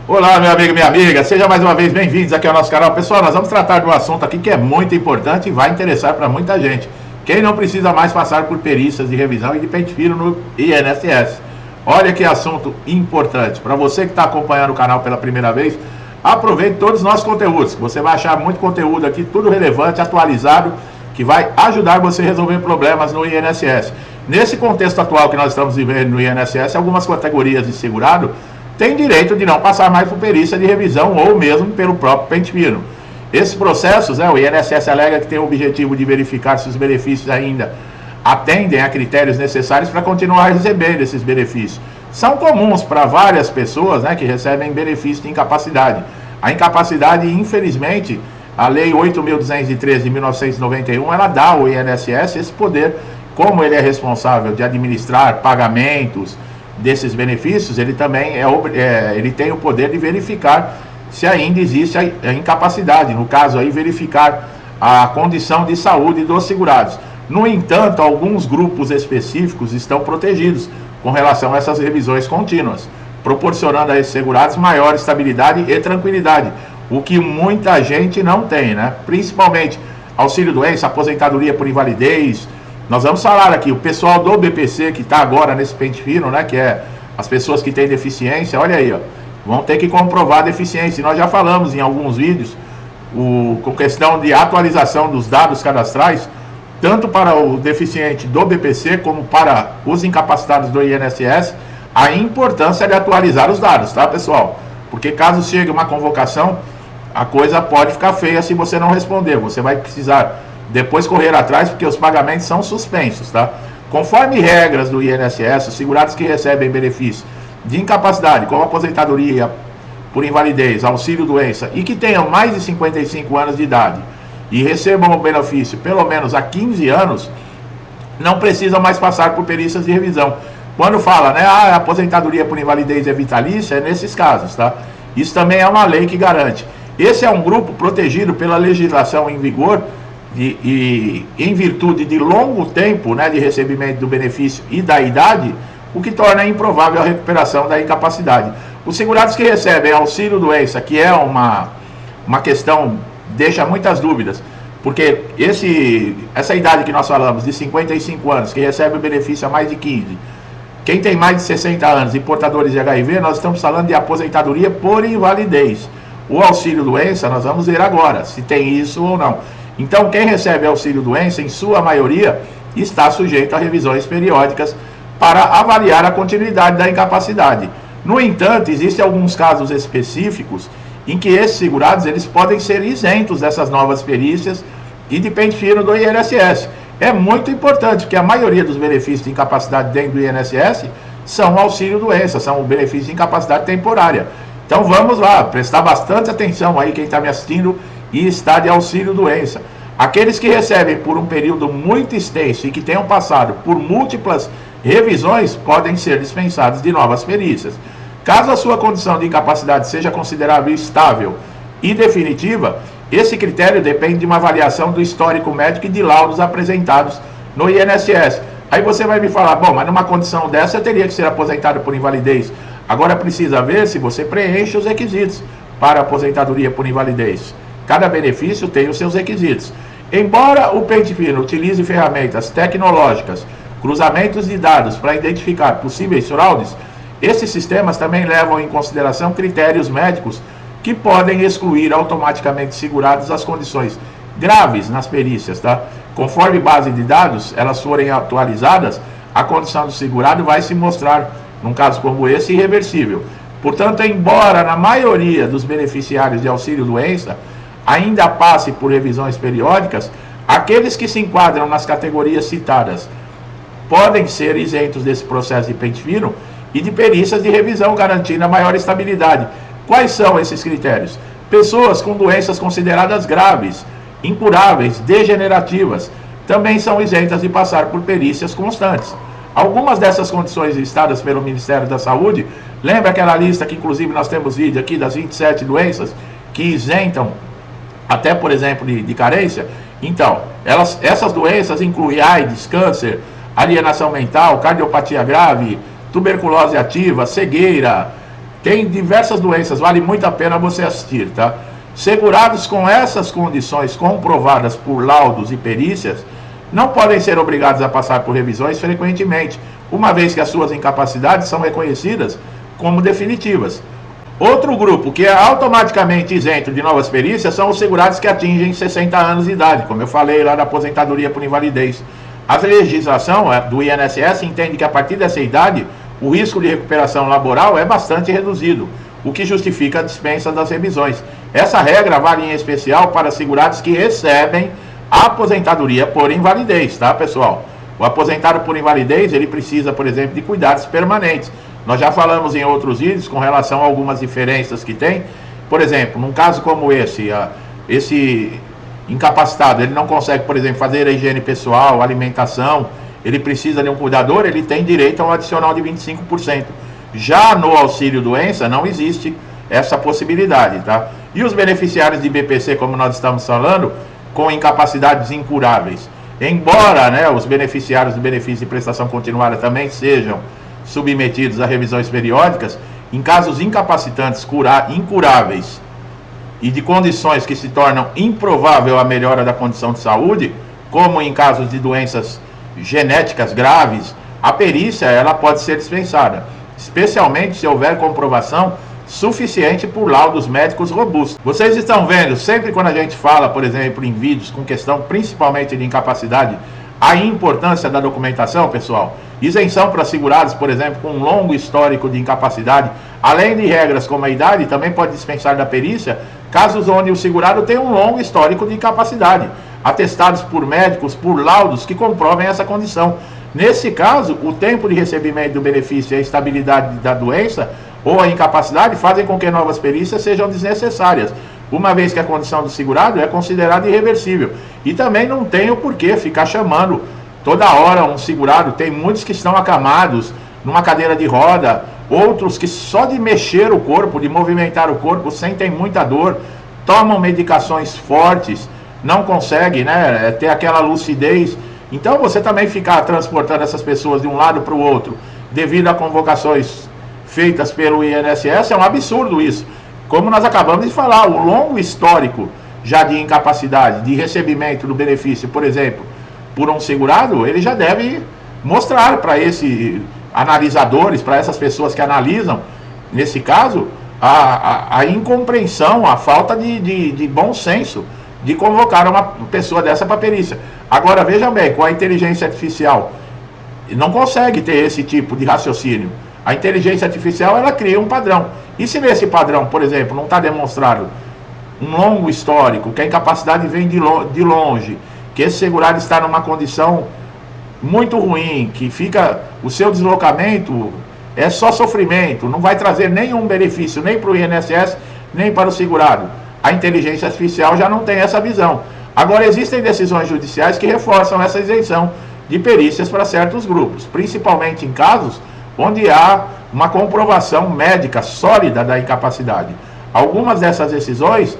Olá, meu amigo e minha amiga, seja mais uma vez bem-vindos aqui ao nosso canal. Pessoal, nós vamos tratar de um assunto aqui que é muito importante e vai interessar para muita gente. Quem não precisa mais passar por perícias de revisão e de pente fino no INSS. Olha que assunto importante. Para você que está acompanhando o canal pela primeira vez, aproveite todos os nossos conteúdos. Você vai achar muito conteúdo aqui, tudo relevante, atualizado, que vai ajudar você a resolver problemas no INSS. Nesse contexto atual que nós estamos vivendo no INSS, algumas categorias de segurado têm direito de não passar mais por perícia de revisão ou mesmo pelo próprio pente fino. Esses processos, o INSS alega que tem o objetivo de verificar se os benefícios ainda atendem a critérios necessários para continuar recebendo esses benefícios. São comuns para várias pessoas que recebem benefício de incapacidade. A incapacidade, infelizmente, a Lei 8.213 de 1991, ela dá ao INSS esse poder, como ele é responsável de administrar pagamentos desses benefícios, ele também ele tem o poder de verificar se ainda existe a incapacidade, no caso aí verificar a condição de saúde dos segurados. No entanto, alguns grupos específicos estão protegidos com relação a essas revisões contínuas, proporcionando a esses segurados maior estabilidade e tranquilidade, o que muita gente não tem, Principalmente auxílio-doença, aposentadoria por invalidez. Nós vamos falar aqui, o pessoal do BPC que está agora nesse pente fino, que é as pessoas que têm deficiência, olha aí, vão ter que comprovar a deficiência. Nós já falamos em alguns vídeos, com questão de atualização dos dados cadastrais, tanto para o deficiente do BPC como para os incapacitados do INSS, a importância de atualizar os dados, tá, pessoal? Porque caso chegue uma convocação, a coisa pode ficar feia se você não responder. Você vai precisar depois correr atrás, porque os pagamentos são suspensos, tá? Conforme regras do INSS, os segurados que recebem benefício de incapacidade, como aposentadoria por invalidez, auxílio-doença, e que tenham mais de 55 anos de idade e recebam o benefício pelo menos há 15 anos, não precisam mais passar por perícias de revisão. Quando fala, a aposentadoria por invalidez é vitalícia, é nesses casos, tá? Isso também é uma lei que garante. Esse é um grupo protegido pela legislação em vigor e em virtude de longo tempo de recebimento do benefício e da idade, o que torna improvável a recuperação da incapacidade. Os segurados que recebem auxílio-doença, que é uma questão, deixa muitas dúvidas, porque essa idade que nós falamos, de 55 anos, que recebe o benefício há mais de 15, quem tem mais de 60 anos e portadores de HIV, nós estamos falando de aposentadoria por invalidez. O auxílio-doença, nós vamos ver agora, se tem isso ou não. Então, quem recebe auxílio-doença, em sua maioria, está sujeito a revisões periódicas para avaliar a continuidade da incapacidade. No entanto, existem alguns casos específicos em que esses segurados eles podem ser isentos dessas novas perícias e de pente fino do INSS. É muito importante, porque a maioria dos benefícios de incapacidade dentro do INSS são auxílio-doença, são benefícios de incapacidade temporária. Então vamos lá, prestar bastante atenção aí quem está me assistindo e está de auxílio-doença. Aqueles que recebem por um período muito extenso e que tenham passado por múltiplas revisões podem ser dispensados de novas perícias. Caso a sua condição de incapacidade seja considerável estável e definitiva, esse critério depende de uma avaliação do histórico médico e de laudos apresentados no INSS. Aí você vai me falar, bom, mas numa condição dessa eu teria que ser aposentado por invalidez. Agora precisa ver se você preenche os requisitos para aposentadoria por invalidez. Cada benefício tem os seus requisitos. Embora o pente fino utilize ferramentas tecnológicas, cruzamentos de dados para identificar possíveis fraudes, esses sistemas também levam em consideração critérios médicos que podem excluir automaticamente segurados as condições graves nas perícias, tá? Conforme base de dados, elas forem atualizadas, a condição do segurado vai se mostrar, num caso como esse, irreversível. Portanto, embora na maioria dos beneficiários de auxílio-doença ainda passe por revisões periódicas, aqueles que se enquadram nas categorias citadas podem ser isentos desse processo de pente fino e de perícias de revisão, garantindo a maior estabilidade. Quais são esses critérios? Pessoas com doenças consideradas graves, incuráveis, degenerativas, também são isentas de passar por perícias constantes. Algumas dessas condições listadas pelo Ministério da Saúde, lembra aquela lista que inclusive nós temos vídeo aqui das 27 doenças que isentam até, por exemplo, de carência? Então, essas doenças incluem AIDS, câncer, alienação mental, cardiopatia grave, tuberculose ativa, cegueira, tem diversas doenças, vale muito a pena você assistir, tá? Segurados com essas condições comprovadas por laudos e perícias, não podem ser obrigados a passar por revisões frequentemente, uma vez que as suas incapacidades são reconhecidas como definitivas. Outro grupo que é automaticamente isento de novas perícias são os segurados que atingem 60 anos de idade, como eu falei lá da aposentadoria por invalidez. A legislação do INSS entende que a partir dessa idade, o risco de recuperação laboral é bastante reduzido, o que justifica a dispensa das revisões. Essa regra vale em especial para segurados que recebem a aposentadoria por invalidez, tá, pessoal? O aposentado por invalidez, ele precisa, por exemplo, de cuidados permanentes. Nós já falamos em outros vídeos com relação a algumas diferenças que tem. Por exemplo, num caso como esse incapacitado, ele não consegue, por exemplo, fazer a higiene pessoal, alimentação, ele precisa de um cuidador, ele tem direito a um adicional de 25%. Já no auxílio doença não existe essa possibilidade, tá? E os beneficiários de BPC, como nós estamos falando, com incapacidades incuráveis. Embora, né, os beneficiários do benefício de prestação continuada também sejam submetidos a revisões periódicas, em casos incapacitantes incuráveis e de condições que se tornam improvável a melhora da condição de saúde, como em casos de doenças genéticas graves, a perícia ela pode ser dispensada, especialmente se houver comprovação suficiente por laudos médicos robustos. Vocês estão vendo, sempre quando a gente fala, por exemplo, em vídeos com questão principalmente de incapacidade, a importância da documentação, pessoal. Isenção para segurados, por exemplo, com um longo histórico de incapacidade, além de regras como a idade, também pode dispensar da perícia casos onde o segurado tem um longo histórico de incapacidade, atestados por médicos, por laudos que comprovem essa condição. Nesse caso, o tempo de recebimento do benefício e a estabilidade da doença ou a incapacidade fazem com que novas perícias sejam desnecessárias, uma vez que a condição do segurado é considerada irreversível. E também não tem o porquê ficar chamando toda hora um segurado. Tem muitos que estão acamados numa cadeira de roda, outros que só de mexer o corpo, de movimentar o corpo, sentem muita dor, tomam medicações fortes, não conseguem, né, ter aquela lucidez. Então você também ficar transportando essas pessoas de um lado para o outro, devido a convocações feitas pelo INSS, é um absurdo isso. Como nós acabamos de falar, o longo histórico já de incapacidade, de recebimento do benefício, por exemplo, por um segurado, ele já deve mostrar para esses analisadores, para essas pessoas que analisam, nesse caso, a incompreensão, a falta de bom senso de convocar uma pessoa dessa para perícia. Agora, vejam bem, com a inteligência artificial, não consegue ter esse tipo de raciocínio. A inteligência artificial, ela cria um padrão. E se nesse padrão, por exemplo, não está demonstrado um longo histórico, que a incapacidade vem de longe, que esse segurado está numa condição muito ruim, que fica o seu deslocamento é só sofrimento, não vai trazer nenhum benefício nem para o INSS, nem para o segurado. A inteligência artificial já não tem essa visão. Agora, existem decisões judiciais que reforçam essa isenção de perícias para certos grupos, principalmente em casos onde há uma comprovação médica sólida da incapacidade. Algumas dessas decisões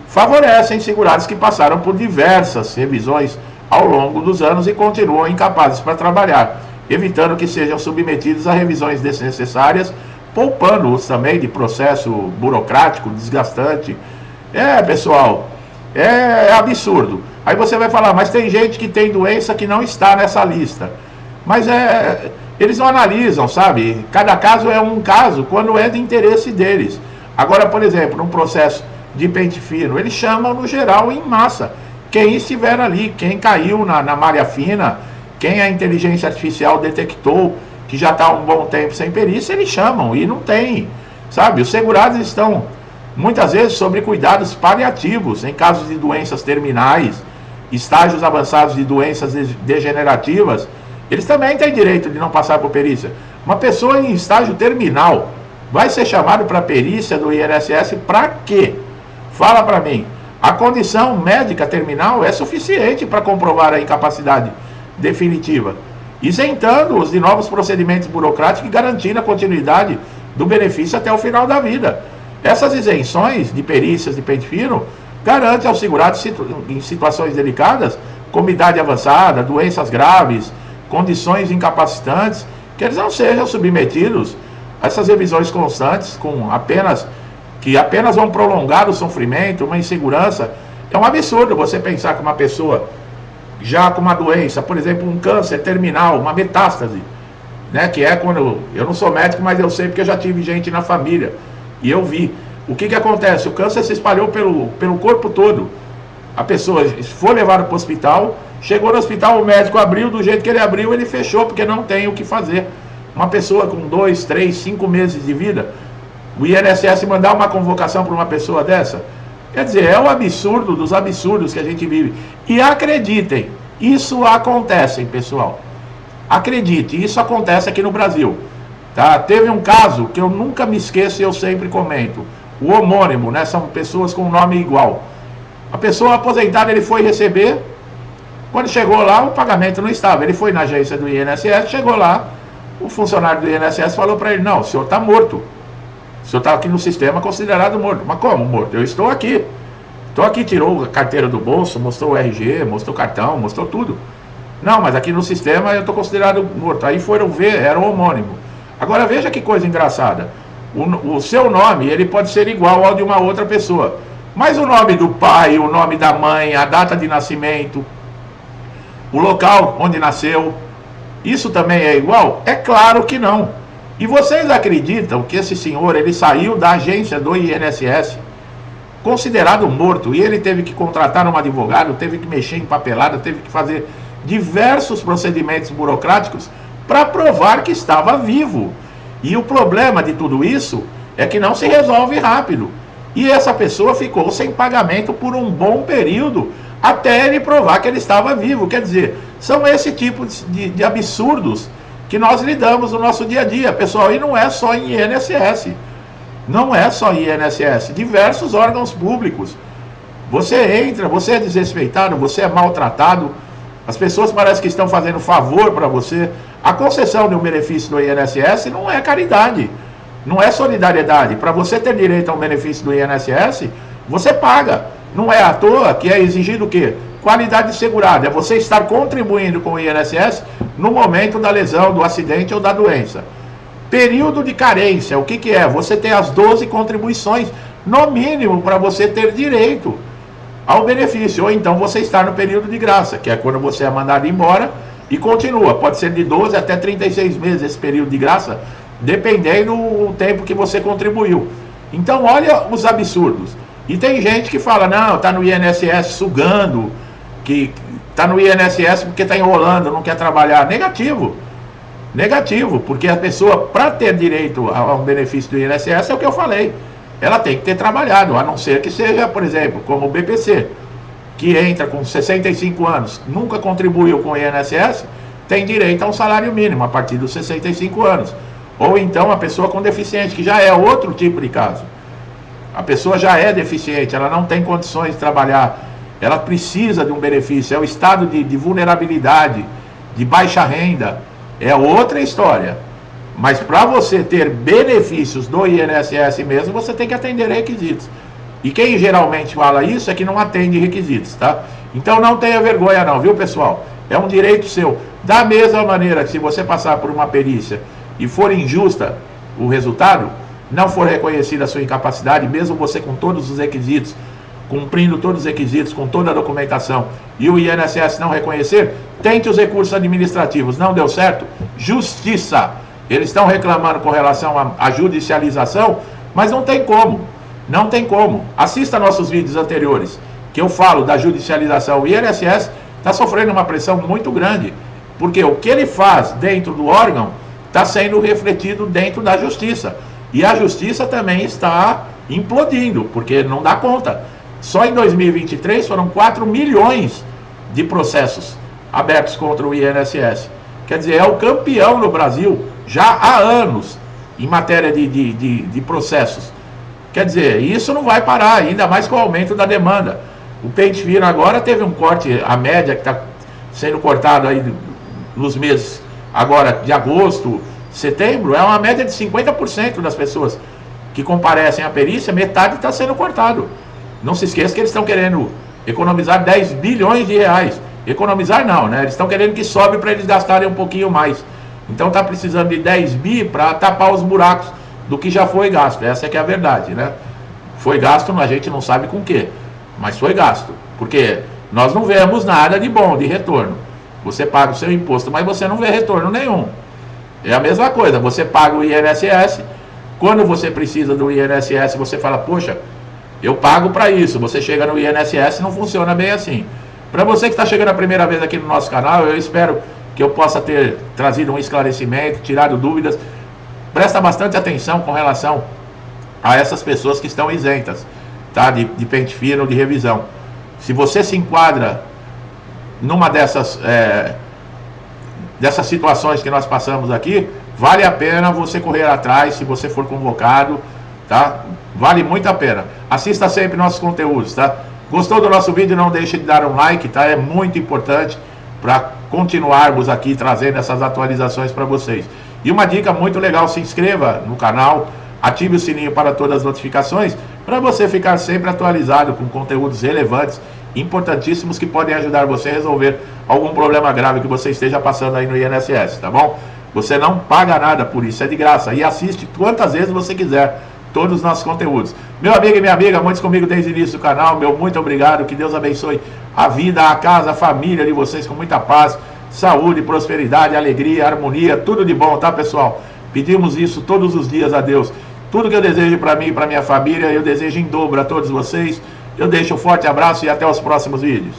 favorecem segurados que passaram por diversas revisões ao longo dos anos e continuam incapazes para trabalhar, evitando que sejam submetidos a revisões desnecessárias, poupando-os também de processo burocrático, desgastante. Pessoal, é absurdo. Aí você vai falar, mas tem gente que tem doença que não está nessa lista. Mas eles não analisam, sabe? Cada caso é um caso quando é de interesse deles. Agora, por exemplo, num processo de pente fino, eles chamam no geral em massa. Quem estiver ali, quem caiu na malha fina, quem a inteligência artificial detectou que já está um bom tempo sem perícia, eles chamam e não tem, sabe? Os segurados estão muitas vezes sobre cuidados paliativos em casos de doenças terminais, estágios avançados de doenças degenerativas. Eles também têm direito de não passar por perícia. Uma pessoa em estágio terminal vai ser chamado para perícia do INSS para quê? Fala para mim. A condição médica terminal é suficiente para comprovar a incapacidade definitiva, isentando-os de novos procedimentos burocráticos e garantindo a continuidade do benefício até o final da vida. Essas isenções de perícias de pente fino garantem aos segurados em situações delicadas, como idade avançada, doenças graves, condições incapacitantes, que eles não sejam submetidos essas revisões constantes, com apenas vão prolongar o sofrimento, uma insegurança. É um absurdo você pensar que uma pessoa já com uma doença, por exemplo, um câncer terminal, uma metástase, né, que é quando, eu não sou médico, mas eu sei porque eu já tive gente na família, e eu vi. O que acontece? O câncer se espalhou pelo corpo todo. A pessoa foi levada para o hospital, chegou no hospital, o médico abriu, do jeito que ele abriu, ele fechou, porque não tem o que fazer. Uma pessoa com 2, 3, 5 meses de vida, o INSS mandar uma convocação para uma pessoa dessa, quer dizer, é um absurdo dos absurdos que a gente vive. E acreditem, isso acontece, pessoal. Acredite, isso acontece aqui no Brasil. Tá? Teve um caso que eu nunca me esqueço e eu sempre comento. O homônimo, né? São pessoas com nome igual. A pessoa aposentada, ele foi receber. Quando chegou lá, o pagamento não estava. Ele foi na agência do INSS, chegou lá, o funcionário do INSS falou para ele: não, o senhor está morto. O senhor está aqui no sistema considerado morto. Mas como morto? Eu estou aqui. Estou aqui, tirou a carteira do bolso, mostrou o RG, mostrou o cartão, mostrou tudo. Não, mas aqui no sistema eu estou considerado morto. Aí foram ver, era o homônimo. Agora veja que coisa engraçada. O seu nome, ele pode ser igual ao de uma outra pessoa. Mas o nome do pai, o nome da mãe, a data de nascimento, o local onde nasceu, isso também é igual? É claro que não. E vocês acreditam que esse senhor, ele saiu da agência do INSS considerado morto, e ele teve que contratar um advogado, teve que mexer em papelada, teve que fazer diversos procedimentos burocráticos para provar que estava vivo. E o problema de tudo isso é que não se resolve rápido. E essa pessoa ficou sem pagamento por um bom período, até ele provar que ele estava vivo. Quer dizer, são esse tipo de absurdos que nós lidamos no nosso dia a dia, pessoal. E não é só em INSS. Não é só INSS. Diversos órgãos públicos. Você entra, você é desrespeitado, você é maltratado. As pessoas parecem que estão fazendo favor para você. A concessão de um benefício do INSS não é caridade, não é solidariedade. Para você ter direito a um benefício do INSS, você paga. Não é à toa que é exigido o quê? Qualidade segurada. É você estar contribuindo com o INSS no momento da lesão, do acidente ou da doença. Período de carência, o que é? Você tem as 12 contribuições, no mínimo, para você ter direito ao benefício. Ou então você está no período de graça, que é quando você é mandado embora e continua. Pode ser de 12 até 36 meses esse período de graça, dependendo do tempo que você contribuiu. Então olha os absurdos. E tem gente que fala: não, está no INSS sugando, que está no INSS porque está enrolando, não quer trabalhar. Negativo. Negativo, porque a pessoa, para ter direito a um benefício do INSS, é o que eu falei, ela tem que ter trabalhado, a não ser que seja, por exemplo, como o BPC, que entra com 65 anos, nunca contribuiu com o INSS, tem direito a um salário mínimo a partir dos 65 anos. Ou então a pessoa com deficiente, que já é outro tipo de caso. A pessoa já é deficiente, ela não tem condições de trabalhar, ela precisa de um benefício, é o estado de vulnerabilidade, de baixa renda, é outra história. Mas para você ter benefícios do INSS mesmo, você tem que atender requisitos. E quem geralmente fala isso é que não atende requisitos, tá? Então não tenha vergonha não, viu, pessoal? É um direito seu. Da mesma maneira que se você passar por uma perícia e for injusta o resultado, não for reconhecida a sua incapacidade, mesmo você com todos os requisitos, cumprindo todos os requisitos, com toda a documentação, e o INSS não reconhecer, tente os recursos administrativos. Não deu certo? Justiça. Eles estão reclamando com relação à judicialização, mas não tem como. Não tem como. Assista nossos vídeos anteriores, que eu falo da judicialização. O INSS está sofrendo uma pressão muito grande, porque o que ele faz dentro do órgão está sendo refletido dentro da justiça. E a justiça também está implodindo, porque não dá conta. Só em 2023 foram 4 milhões de processos abertos contra o INSS. Quer dizer, é o campeão no Brasil já há anos em matéria de processos. Quer dizer, isso não vai parar, ainda mais com o aumento da demanda. O pente fino agora teve um corte, a média que está sendo cortado aí nos meses agora de agosto, setembro, é uma média de 50% das pessoas que comparecem à perícia, metade está sendo cortado. Não se esqueça que eles estão querendo economizar 10 bilhões de reais. Economizar não, né? Eles estão querendo que sobe para eles gastarem um pouquinho mais. Então está precisando de 10 bi para tapar os buracos do que já foi gasto. Essa é que é a verdade, né? Foi gasto, a gente não sabe com o quê, mas foi gasto. Porque nós não vemos nada de bom, de retorno. Você paga o seu imposto, mas você não vê retorno nenhum. É a mesma coisa, você paga o INSS, quando você precisa do INSS, você fala, poxa, eu pago para isso. Você chega no INSS, não funciona bem assim. Para você que está chegando a primeira vez aqui no nosso canal, eu espero que eu possa ter trazido um esclarecimento, tirado dúvidas. Presta bastante atenção com relação a essas pessoas que estão isentas, tá? De pente fino, de revisão. Se você se enquadra numa dessas situações que nós passamos aqui, vale a pena você correr atrás se você for convocado, tá? Vale muito a pena. Assista sempre nossos conteúdos, tá? Gostou do nosso vídeo? Não deixe de dar um like, tá? É muito importante para continuarmos aqui trazendo essas atualizações para vocês. E uma dica muito legal, se inscreva no canal, ative o sininho para todas as notificações, para você ficar sempre atualizado com conteúdos relevantes, importantíssimos, que podem ajudar você a resolver algum problema grave que você esteja passando aí no INSS, tá bom? Você não paga nada por isso, é de graça, e assiste quantas vezes você quiser todos os nossos conteúdos. Meu amigo e minha amiga, muitos comigo desde o início do canal, meu muito obrigado, que Deus abençoe a vida, a casa, a família de vocês com muita paz, saúde, prosperidade, alegria, harmonia, tudo de bom, tá, pessoal? Pedimos isso todos os dias a Deus. Tudo que eu desejo para mim e para minha família, eu desejo em dobro a todos vocês. Eu deixo um forte abraço e até os próximos vídeos.